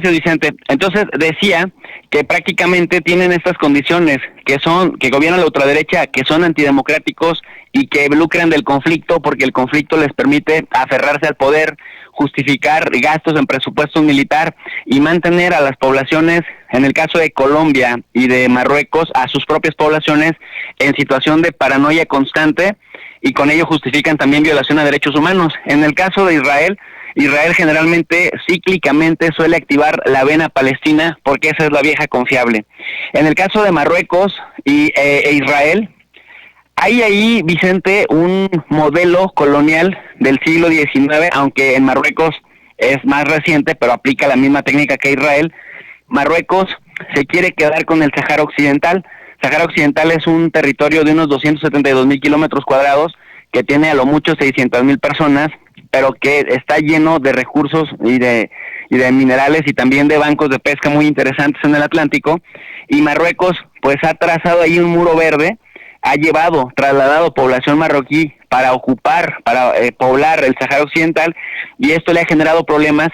Vicente. Entonces decía que prácticamente tienen estas condiciones, que gobierna la ultraderecha, que son antidemocráticos y que lucran del conflicto porque el conflicto les permite aferrarse al poder, justificar gastos en presupuesto militar y mantener a las poblaciones, en el caso de Colombia y de Marruecos, a sus propias poblaciones en situación de paranoia constante, y con ello justifican también violación a derechos humanos. En el caso de Israel generalmente, cíclicamente, suele activar la vena palestina porque esa es la vieja confiable. En el caso de Marruecos e Israel, hay ahí, Vicente, un modelo colonial del siglo XIX, aunque en Marruecos es más reciente, pero aplica la misma técnica que Israel. Marruecos se quiere quedar con el Sáhara Occidental. Sáhara Occidental es un territorio de unos 272,000 kilómetros cuadrados que tiene a lo mucho 600,000 personas, pero que está lleno de recursos y de minerales y también de bancos de pesca muy interesantes en el Atlántico. Y Marruecos pues ha trazado ahí un muro verde, ha trasladado población marroquí para poblar el Sáhara Occidental, y esto le ha generado problemas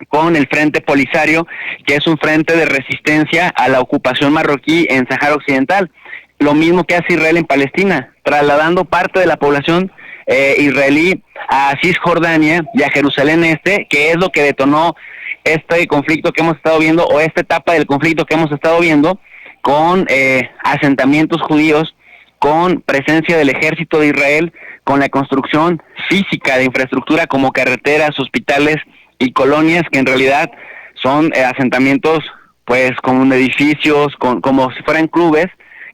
con el Frente Polisario, que es un frente de resistencia a la ocupación marroquí en Sáhara Occidental. Lo mismo que hace Israel en Palestina, trasladando parte de la población israelí a Cisjordania y a Jerusalén Este, que es lo que detonó este conflicto que hemos estado viendo, o esta etapa del conflicto que hemos estado viendo, con asentamientos judíos, con presencia del ejército de Israel, con la construcción física de infraestructura como carreteras, hospitales y colonias, que en realidad son asentamientos pues con edificios, como si fueran clubes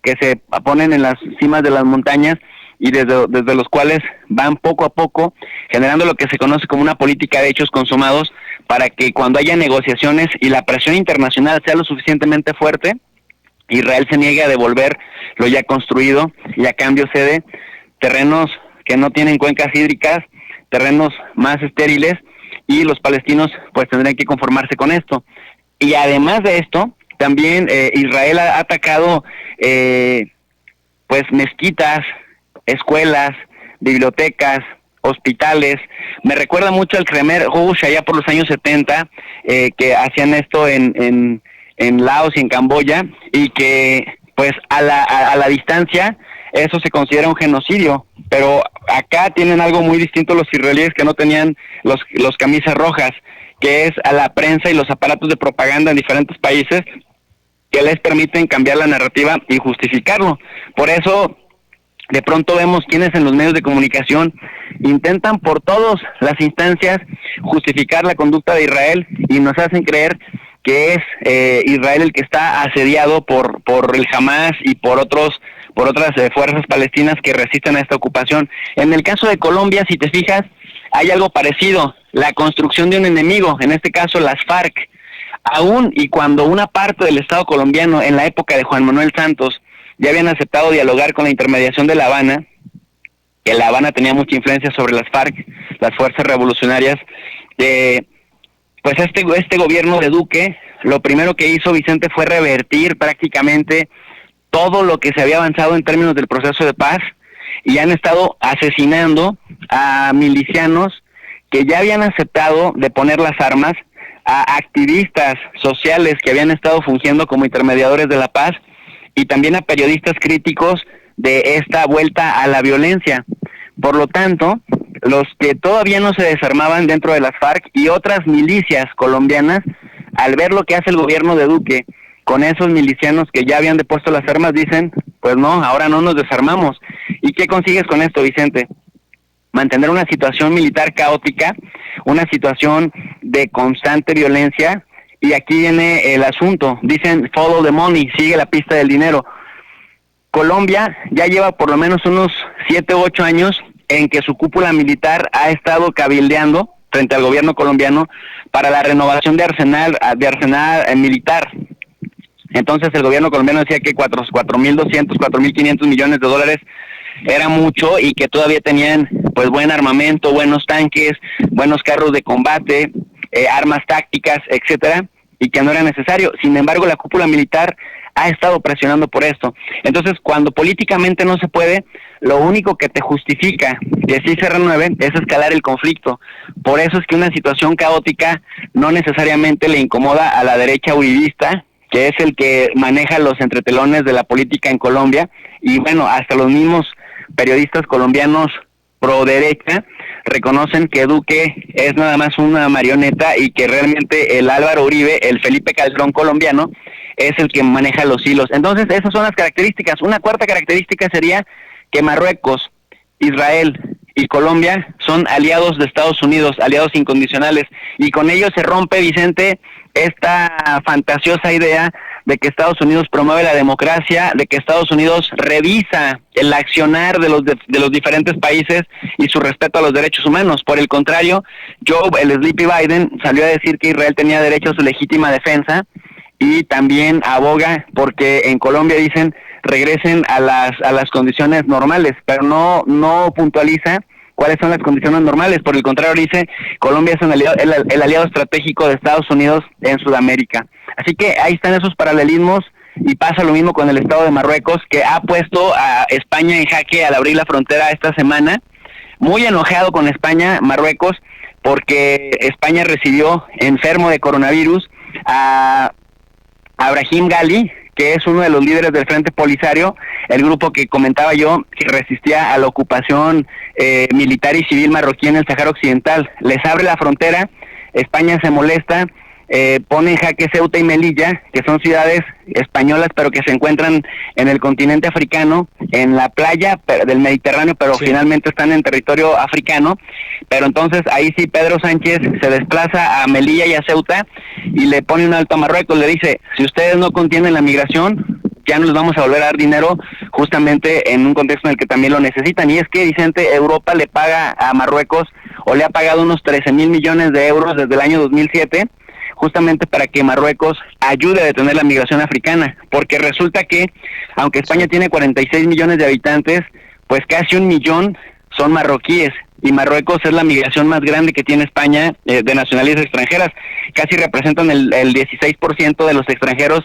que se ponen en las cimas de las montañas, y desde los cuales van poco a poco generando lo que se conoce como una política de hechos consumados, para que cuando haya negociaciones y la presión internacional sea lo suficientemente fuerte, Israel se niegue a devolver lo ya construido y a cambio cede terrenos que no tienen cuencas hídricas, terrenos más estériles, y los palestinos pues tendrían que conformarse con esto. Y además de esto, también Israel ha atacado pues mezquitas, escuelas, bibliotecas, hospitales. Me recuerda mucho al Khmer Rouge allá por los años 70, que hacían esto en Laos y en Camboya, y que pues a la distancia eso se considera un genocidio, pero acá tienen algo muy distinto los israelíes, que no tenían los camisas rojas, que es a la prensa y los aparatos de propaganda en diferentes países que les permiten cambiar la narrativa y justificarlo. Por eso de pronto vemos quienes en los medios de comunicación intentan por todas las instancias justificar la conducta de Israel, y nos hacen creer que es Israel el que está asediado por el Hamas y por otras fuerzas palestinas que resisten a esta ocupación. En el caso de Colombia, si te fijas, hay algo parecido, la construcción de un enemigo, en este caso las FARC. Aún y cuando una parte del Estado colombiano en la época de Juan Manuel Santos ya habían aceptado dialogar con la intermediación de La Habana, que La Habana tenía mucha influencia sobre las FARC, las fuerzas revolucionarias, pues este gobierno de Duque, lo primero que hizo, Vicente, fue revertir prácticamente todo lo que se había avanzado en términos del proceso de paz, y han estado asesinando a milicianos que ya habían aceptado de poner las armas, a activistas sociales que habían estado fungiendo como intermediadores de la paz, y también a periodistas críticos de esta vuelta a la violencia. Por lo tanto, los que todavía no se desarmaban dentro de las FARC y otras milicias colombianas, al ver lo que hace el gobierno de Duque con esos milicianos que ya habían depuesto las armas, dicen, pues no, ahora no nos desarmamos. ¿Y qué consigues con esto, Vicente? Mantener una situación militar caótica, una situación de constante violencia. Y aquí viene el asunto, dicen follow the money, sigue la pista del dinero. Colombia ya lleva por lo menos unos 7 u 8 años en que su cúpula militar ha estado cabildeando frente al gobierno colombiano para la renovación de arsenal militar. Entonces el gobierno colombiano decía que 4.200, 4.500 millones de dólares era mucho, y que todavía tenían pues buen armamento, buenos tanques, buenos carros de combate, armas tácticas, etcétera, y que no era necesario. Sin embargo, la cúpula militar ha estado presionando por esto. Entonces, cuando políticamente no se puede, lo único que te justifica que sí se renueve es escalar el conflicto. Por eso es que una situación caótica no necesariamente le incomoda a la derecha uribista, que es el que maneja los entretelones de la política en Colombia, y bueno, hasta los mismos periodistas colombianos pro derecha reconocen que Duque es nada más una marioneta y que realmente el Álvaro Uribe, el Felipe Calderón colombiano, es el que maneja los hilos. Entonces, esas son las características. Una cuarta característica sería que Marruecos, Israel y Colombia son aliados de Estados Unidos, aliados incondicionales, y con ello se rompe, Vicente, esta fantasiosa idea de que Estados Unidos promueve la democracia, de que Estados Unidos revisa el accionar de los diferentes países y su respeto a los derechos humanos. Por el contrario, el Sleepy Biden salió a decir que Israel tenía derecho a su legítima defensa y también aboga porque en Colombia dicen regresen a las condiciones normales, pero no puntualiza cuáles son las condiciones normales. Por el contrario, dice Colombia es el aliado estratégico de Estados Unidos en Sudamérica. Así que ahí están esos paralelismos, y pasa lo mismo con el Estado de Marruecos, que ha puesto a España en jaque al abrir la frontera esta semana. Muy enojado con España, Marruecos, porque España recibió enfermo de coronavirus a Brahim Ghali, que es uno de los líderes del Frente Polisario, el grupo que comentaba yo, que resistía a la ocupación militar y civil marroquí en el Sáhara Occidental. Les abre la frontera, España se molesta, pone en jaque Ceuta y Melilla, que son ciudades españolas, pero que se encuentran en el continente africano, en la playa del Mediterráneo, pero sí, finalmente están en territorio africano. Pero entonces ahí sí Pedro Sánchez se desplaza a Melilla y a Ceuta y le pone un alto a Marruecos, le dice, si ustedes no contienen la migración, ya no les vamos a volver a dar dinero, justamente en un contexto en el que también lo necesitan. Y es que, Vicente, Europa le paga a Marruecos, o le ha pagado unos 13,000 millones de euros desde el año 2007, justamente para que Marruecos ayude a detener la migración africana, porque resulta que, aunque España tiene 46 millones de habitantes, pues casi 1 millón son marroquíes, y Marruecos es la migración más grande que tiene España de nacionalidades extranjeras. Casi representan el 16% de los extranjeros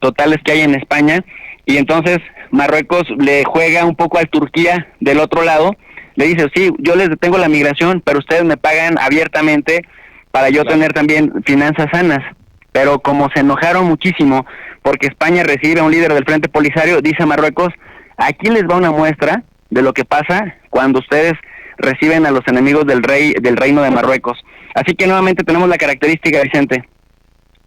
totales que hay en España, y entonces Marruecos le juega un poco a Turquía del otro lado, le dice, sí, yo les detengo la migración, pero ustedes me pagan abiertamente para yo tener también finanzas sanas. Pero como se enojaron muchísimo porque España recibe a un líder del Frente Polisario, dice Marruecos, aquí les va una muestra de lo que pasa cuando ustedes reciben a los enemigos del reino de Marruecos. Así que nuevamente tenemos la característica, Vicente,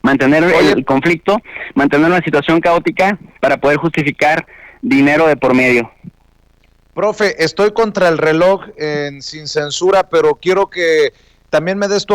mantener el conflicto, mantener una situación caótica para poder justificar dinero de por medio. Profe, estoy contra el reloj Sin Censura, pero quiero que también me des tu